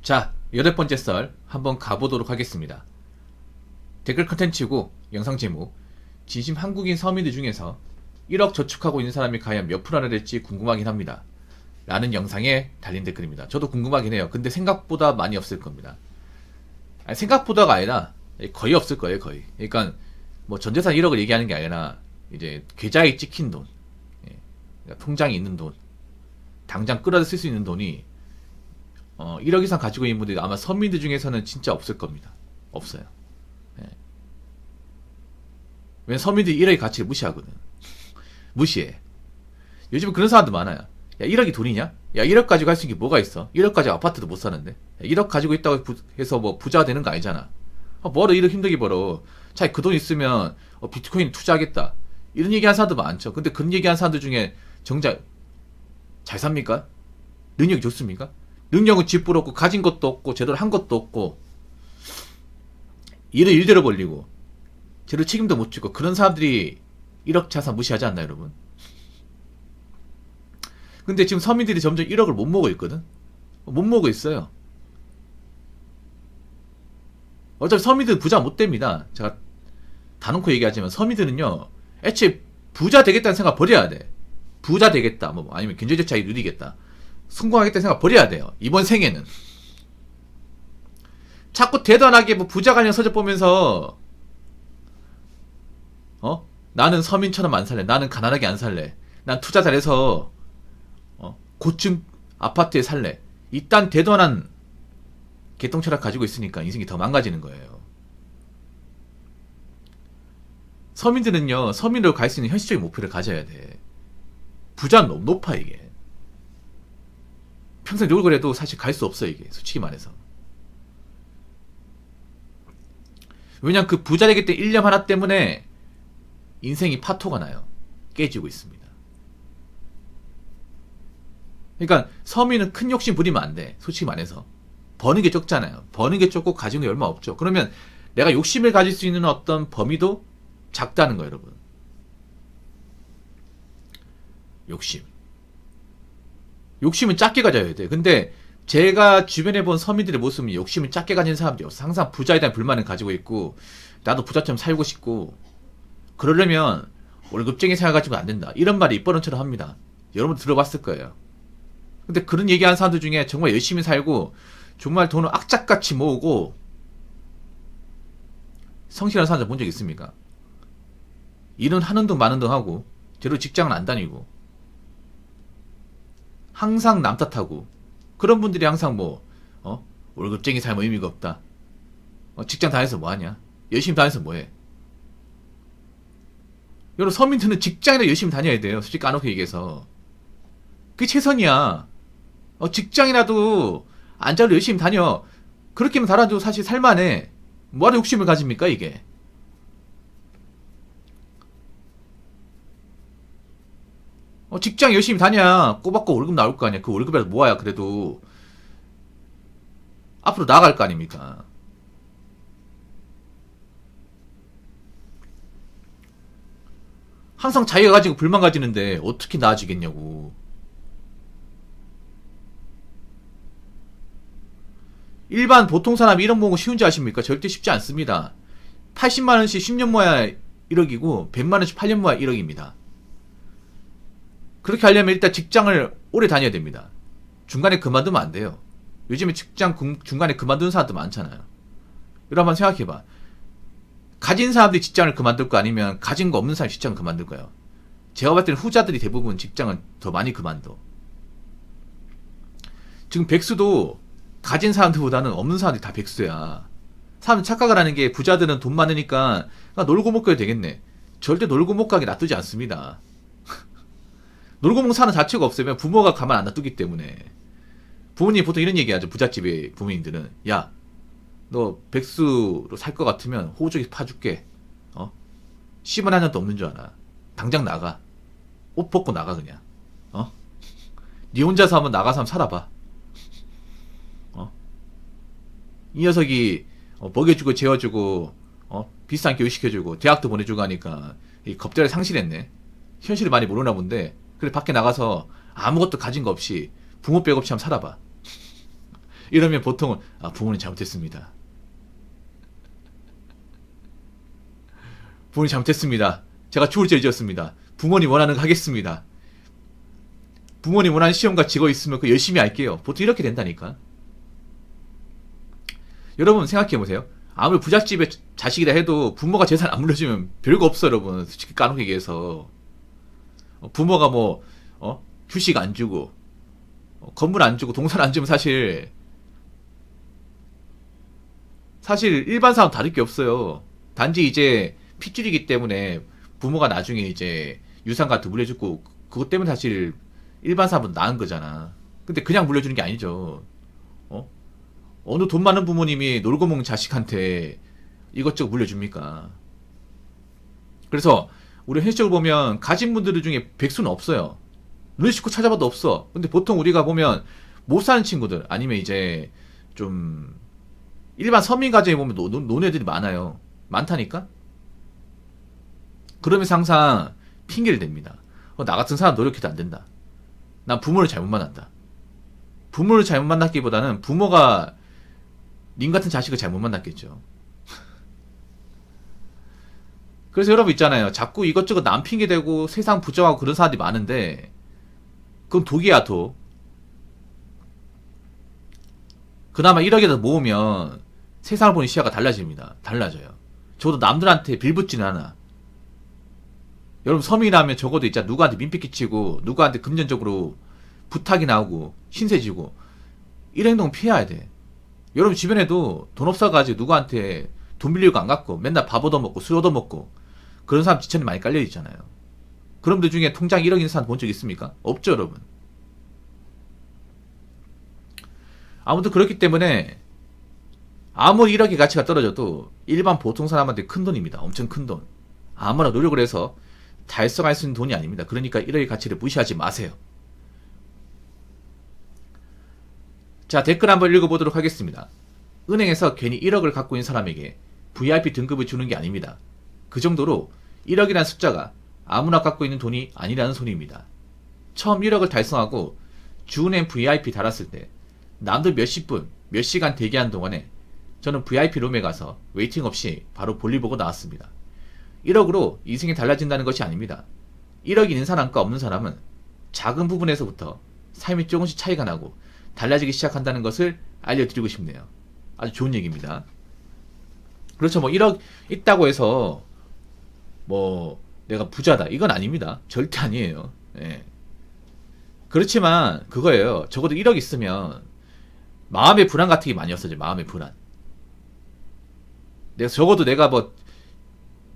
자, 8번째 썰 한번 가보도록 하겠습니다. 댓글 컨텐츠고 영상 제목, 진심 한국인 서민들 중에서 1억 저축하고 있는 사람이 과연 몇 프로나 될지 궁금하긴 합니다. 라는 영상에 달린 댓글입니다. 저도 궁금하긴 해요. 근데 생각보다 많이 없을 겁니다. 아니, 생각보다가 아니라 거의 없을 거예요, 거의. 그러니까 뭐 전재산 1억을 얘기하는 게 아니라 이제 계좌에 찍힌 돈, 그러니까 통장에 있는 돈, 당장 끌어다 쓸 수 있는 돈이 1억 이상 가지고 있는 분들이 아마 서민들 중에서는 진짜 없을 겁니다. 없어요. 예. 왜냐면 서민들이 1억의 가치를 무시하거든. 무시해. 요즘 그런 사람도 많아요. 야, 1억이 돈이냐? 야, 1억 가지고 할 수 있는 게 뭐가 있어? 1억 가지고 아파트도 못 사는데. 야, 1억 가지고 있다고 해서 뭐 부자가 되는 거 아니잖아. 뭐로 1억 힘들게 벌어. 차라리 그 돈 있으면 비트코인 투자하겠다. 이런 얘기하는 사람도 많죠. 근데 그런 얘기하는 사람들 중에 정작 잘 삽니까? 능력이 좋습니까? 능력은 쥐뿔 없고 가진 것도 없고 제대로 한 것도 없고 일을 일대로 벌리고 제대로 책임도 못 지고 그런 사람들이 1억 자산 무시하지 않나요, 여러분? 근데 지금 서민들이 점점 1억을 못 먹고 있거든? 못 먹고 있어요. 어차피 서민들은 부자 못 됩니다. 제가 다놓고 얘기하지만 서민들은요, 애초에 부자 되겠다는 생각 버려야 돼. 부자 되겠다, 뭐 아니면 경제적 자유 누리겠다, 성공하겠다는 생각 버려야 돼요. 이번 생에는. 자꾸 대단하게 뭐 부자 관련 서적 보면서 나는 서민처럼 안 살래. 나는 가난하게 안 살래. 난 투자 잘해서 고층 아파트에 살래. 이딴 대단한 개똥철학 가지고 있으니까 인생이 더 망가지는 거예요. 서민들은요, 서민으로 갈 수 있는 현실적인 목표를 가져야 돼. 부자는 너무 높아, 이게. 평생 노력을 해도 사실 갈 수 없어, 이게. 솔직히 말해서. 왜냐면 그 부자 되기 때 일념 하나 때문에 인생이 파토가 나요. 깨지고 있습니다. 그러니까 서민은 큰 욕심 부리면 안 돼. 솔직히 말해서. 버는 게 적잖아요. 버는 게 적고 가진 게 얼마 없죠. 그러면 내가 욕심을 가질 수 있는 어떤 범위도 작다는 거예요, 여러분. 욕심. 욕심은 작게 가져야 돼. 근데 제가 주변에 본 서민들의 모습은 욕심을 작게 가진 사람들이 없어. 항상 부자에 대한 불만을 가지고 있고, 나도 부자처럼 살고 싶고, 그러려면 월급쟁이 생각가지고 안 된다. 이런 말이 입버릇처럼 합니다. 여러분도 들어봤을 거예요. 근데 그런 얘기하는 사람들 중에 정말 열심히 살고, 정말 돈을 악착같이 모으고, 성실한 사람들 본 적 있습니까? 일은 하는 둥 마는 둥 하고, 제대로 직장은 안 다니고, 항상 남 탓하고, 그런 분들이 항상 월급쟁이 삶은 의미가 없다. 직장 다녀서 뭐하냐? 열심히 다녀서 뭐해? 여러분, 서민들은 직장이나 열심히 다녀야 돼요. 솔직히 까놓고 얘기해서. 그게 최선이야. 직장이라도 안 잘로 열심히 다녀. 그렇게만 달아도 사실 살만해. 뭐하러 욕심을 가집니까, 이게? 직장 열심히 다녀야 꼬박꼬박 월급 나올 거 아니야. 그 월급이라도 모아야 그래도 앞으로 나아갈 거 아닙니까? 항상 자기가 가지고 불만 가지는데 어떻게 나아지겠냐고. 일반 보통 사람이 1억 모으고 쉬운지 아십니까? 절대 쉽지 않습니다. 80만원씩 10년 모아야 1억이고 100만원씩 8년 모아야 1억입니다. 그렇게 하려면 일단 직장을 오래 다녀야 됩니다. 중간에 그만두면 안 돼요. 요즘에 직장 중간에 그만두는 사람도 많잖아요. 여러분 한번 생각해봐. 가진 사람들이 직장을 그만둘 거 아니면 가진 거 없는 사람이 직장을 그만둘 거예요. 제가 봤을 때는 후자들이 대부분 직장은 더 많이 그만둬. 지금 백수도 가진 사람들보다는 없는 사람들이 다 백수야. 사람들 착각을 하는 게 부자들은 돈 많으니까 놀고 먹어야 되겠네. 절대 놀고 못 가게 놔두지 않습니다. 놀고 먹는 사는 자체가 없으면 부모가 가만 안 놔두기 때문에. 부모님 보통 이런 얘기 하죠. 부잣집의 부모님들은. 야, 너 백수로 살 것 같으면 호적이 파줄게. 10원 한 잔도 없는 줄 알아. 당장 나가. 옷 벗고 나가 그냥. 니 혼자서 한번 나가서 한번 살아봐. 이 녀석이 먹여주고 재워주고 비싼 교육 시켜주고 대학도 보내주고 하니까 이 겁대를 상실했네. 현실을 많이 모르나 본데. 그래 밖에 나가서 아무것도 가진 거 없이 부모 백 없이 한번 살아봐. 이러면 보통은 부모님 잘못했습니다. 부모님 잘못했습니다. 제가 죽을 죄 지었습니다. 부모님 원하는 거 하겠습니다. 부모님 원하는 시험과 직업 있으면 그 열심히 할게요. 보통 이렇게 된다니까. 여러분 생각해보세요. 아무리 부잣집의 자식이라 해도 부모가 재산 안 물려주면 별거 없어 여러분. 솔직히 까놓게 얘기해서 부모가 뭐 휴식 안 주고 건물 안 주고 동산 안 주면 사실 일반 사람 다를 게 없어요. 단지 이제 핏줄이기 때문에 부모가 나중에 이제 유산 같은 거 물려주고 그것 때문에 사실 일반 사람은 나은 거잖아. 근데 그냥 물려주는 게 아니죠. 어느 돈 많은 부모님이 놀고 먹는 자식한테 이것저것 물려줍니까? 그래서 우리 현실적으로 보면 가진 분들 중에 백수는 없어요. 눈에 씻고 찾아봐도 없어. 근데 보통 우리가 보면 못 사는 친구들 아니면 이제 좀 일반 서민 가정에 보면 노는 애들이 많아요. 많다니까? 그러면서 항상 핑계를 댑니다. 나 같은 사람 노력해도 안 된다. 난 부모를 잘못 만났다. 부모를 잘못 만났기보다는 부모가 님 같은 자식을 잘못 만났겠죠. 그래서 여러분 있잖아요. 자꾸 이것저것 남 핑계대고 세상 부정하고 그런 사람들이 많은데 그건 독이야 독. 그나마 1억이라도 모으면 세상을 보는 시야가 달라집니다. 달라져요. 적어도 남들한테 빌붙지는 않아. 여러분 서민이라면 적어도 있잖아. 누구한테 민폐 끼치고 누구한테 금전적으로 부탁이 나오고 신세지고 이런 행동 피해야 돼. 여러분 주변에도 돈 없어가지고 누구한테 돈 빌리고 안 갚고 맨날 밥 얻어먹고 술 얻어먹고 그런 사람 지천이 많이 깔려있잖아요. 그런 분들 중에 통장 1억 있는 사람 본 적 있습니까? 없죠 여러분. 아무튼 그렇기 때문에 아무리 1억의 가치가 떨어져도 일반 보통 사람한테 큰 돈입니다. 엄청 큰 돈. 아무나 노력을 해서 달성할 수 있는 돈이 아닙니다. 그러니까 1억의 가치를 무시하지 마세요. 자, 댓글 한번 읽어보도록 하겠습니다. 은행에서 괜히 1억을 갖고 있는 사람에게 VIP 등급을 주는 게 아닙니다. 그 정도로 1억이라는 숫자가 아무나 갖고 있는 돈이 아니라는 소리입니다. 처음 1억을 달성하고 주은행 VIP 달았을 때 남들 몇십 분, 몇 시간 대기한 동안에 저는 VIP 룸에 가서 웨이팅 없이 바로 볼일 보고 나왔습니다. 1억으로 인생이 달라진다는 것이 아닙니다. 1억 있는 사람과 없는 사람은 작은 부분에서부터 삶이 조금씩 차이가 나고 달라지기 시작한다는 것을 알려드리고 싶네요. 아주 좋은 얘기입니다. 그렇죠. 뭐 1억 있다고 해서 뭐 내가 부자다 이건 아닙니다. 절대 아니에요. 예. 그렇지만 그거예요. 적어도 1억 있으면 마음의 불안 같은 게 많이 없어져. 마음의 불안. 적어도 내가 뭐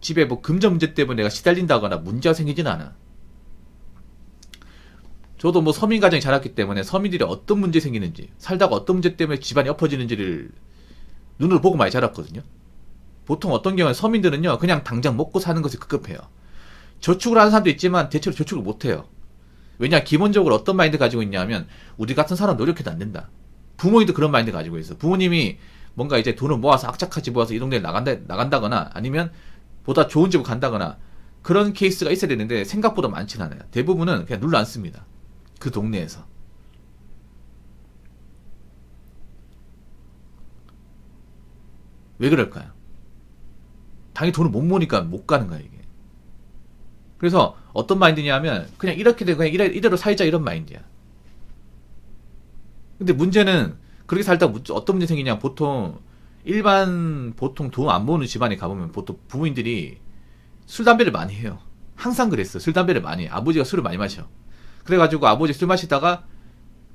집에 뭐 금전 문제 때문에 내가 시달린다거나 문제가 생기진 않아. 저도 뭐 서민 가정에 자랐기 때문에 서민들이 어떤 문제 생기는지 살다가 어떤 문제 때문에 집안이 엎어지는지를 눈으로 보고 많이 자랐거든요. 보통 어떤 경우에 서민들은요 그냥 당장 먹고 사는 것이 급급해요. 저축을 하는 사람도 있지만 대체로 저축을 못해요. 왜냐 기본적으로 어떤 마인드 가지고 있냐면 우리 같은 사람 노력해도 안 된다. 부모님도 그런 마인드 가지고 있어. 부모님이 뭔가 이제 돈을 모아서 악착같이 모아서 이 동네에 나간다거나 아니면 보다 좋은 집을 간다거나 그런 케이스가 있어야 되는데 생각보다 많지는 않아요. 대부분은 그냥 눌러 앉습니다. 그 동네에서. 왜 그럴까요? 당연히 돈을 못 모으니까 못 가는 거야 이게. 그래서 어떤 마인드냐면 그냥 이렇게 되고 그냥 이대로 살자 이런 마인드야. 근데 문제는 그렇게 살다 어떤 문제 생기냐. 보통 돈 안 모으는 집안에 가보면 보통 부모님들이 술 담배를 많이 해요. 항상 그랬어. 술 담배를 많이 해. 아버지가 술을 많이 마셔. 그래가지고 아버지 술 마시다가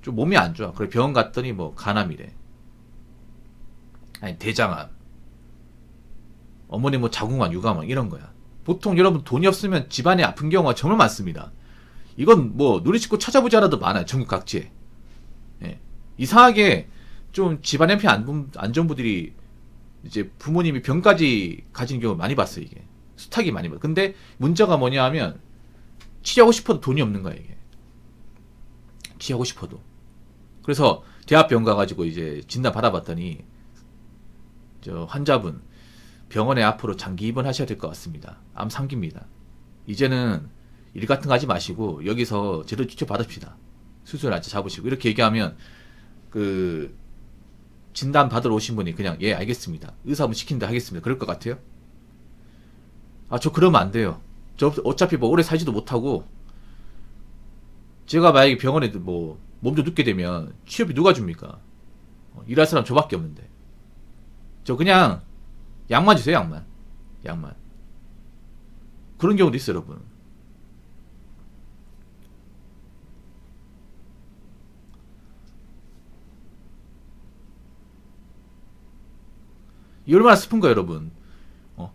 좀 몸이 안 좋아. 그래 병원 갔더니 뭐 간암이래. 아니 대장암. 어머니 뭐 자궁암, 유감암 이런 거야. 보통 여러분 돈이 없으면 집안에 아픈 경우가 정말 많습니다. 이건 뭐 눈에 씻고 찾아보지 않아도 많아요. 전국 각지에. 예. 이상하게 좀 집안 형편 안 좋은 분들이 이제 부모님이 병까지 가지는 경우 많이 봤어요. 이게 수탁이 많이 봤어요. 근데 문제가 뭐냐 하면 치료하고 싶어도 돈이 없는 거야 이게. 치료하고 싶어도. 그래서 대학병원 가가지고 이제 진단 받아봤더니 저 환자분 병원에 앞으로 장기 입원하셔야 될 것 같습니다. 암 3기입니다. 이제는 일 같은 거 하지 마시고 여기서 제대로 치료 받읍시다. 수술 날짜 잡으시고 이렇게 얘기하면 그 진단 받으러 오신 분이 그냥 예 알겠습니다. 의사분 시킨다 하겠습니다. 그럴 것 같아요? 아, 저 그러면 안 돼요. 저 어차피 뭐 오래 살지도 못하고 제가 만약에 병원에 뭐 몸 좀 눕게 되면 취업이 누가 줍니까? 일할 사람 저밖에 없는데. 저 그냥 약만 주세요. 약만. 그런 경우도 있어요, 여러분. 이 얼마나 슬픈가, 여러분.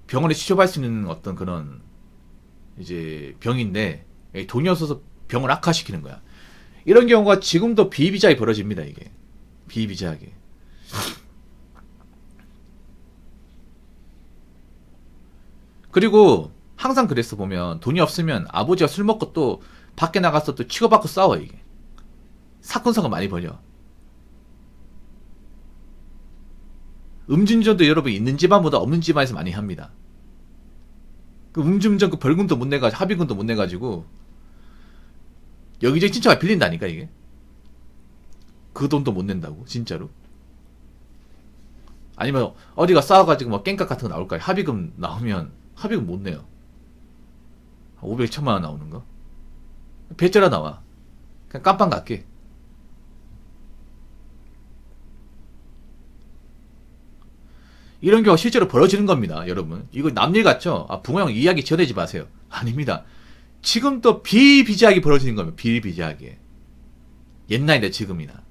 병원에 취업할 수 있는 어떤 그런 이제 병인데 돈이 없어서 병을 악화시키는 거야. 이런 경우가 지금도 비비자하게 벌어집니다. 이게 비비자하게. 그리고 항상 그랬어. 보면 돈이 없으면 아버지가 술 먹고 또 밖에 나가서 또 치고받고 싸워. 이게 사건 사고 많이 벌여. 음주운전도 여러분 있는 집안보다 없는 집안에서 많이 합니다. 그 음주운전 그 벌금도 못 내가지고 합의금도 못 내가지고 여기저기 친척가 빌린다니까 이게. 그 돈도 못 낸다고 진짜로. 아니면 어디가 싸워가지고 뭐 깽값 같은 거 나올까요? 합의금 나오면 합의금 못 내요. 500, 1000만 원 나오는 거. 배째라 나와. 그냥 깜빵 갈게. 이런 경우가 실제로 벌어지는 겁니다, 여러분. 이거 남일 같죠? 아, 붕어 형 이야기 지어내지 마세요. 아닙니다. 지금 또 비일비재하게 벌어지는 겁니다. 비일비재하게. 옛날이나 지금이나.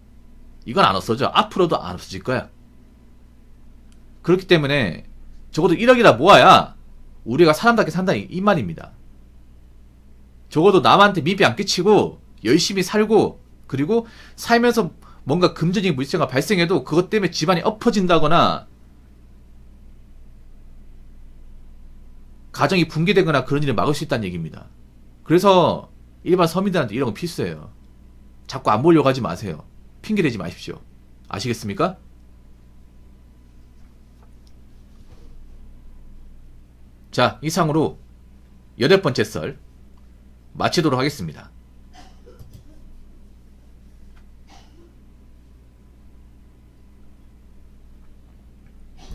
이건 안 없어져. 앞으로도 안 없어질 거야. 그렇기 때문에 적어도 1억이라 모아야 우리가 사람답게 산다 이 말입니다. 적어도 남한테 민폐 안 끼치고 열심히 살고 그리고 살면서 뭔가 금전적인 문제가 발생해도 그것 때문에 집안이 엎어진다거나 가정이 붕괴되거나 그런 일을 막을 수 있다는 얘기입니다. 그래서 일반 서민들한테 이런 건 필수예요. 자꾸 안 보려고 하지 마세요. 핑계대지 마십시오. 아시겠습니까? 자, 이상으로 8번째 썰 마치도록 하겠습니다.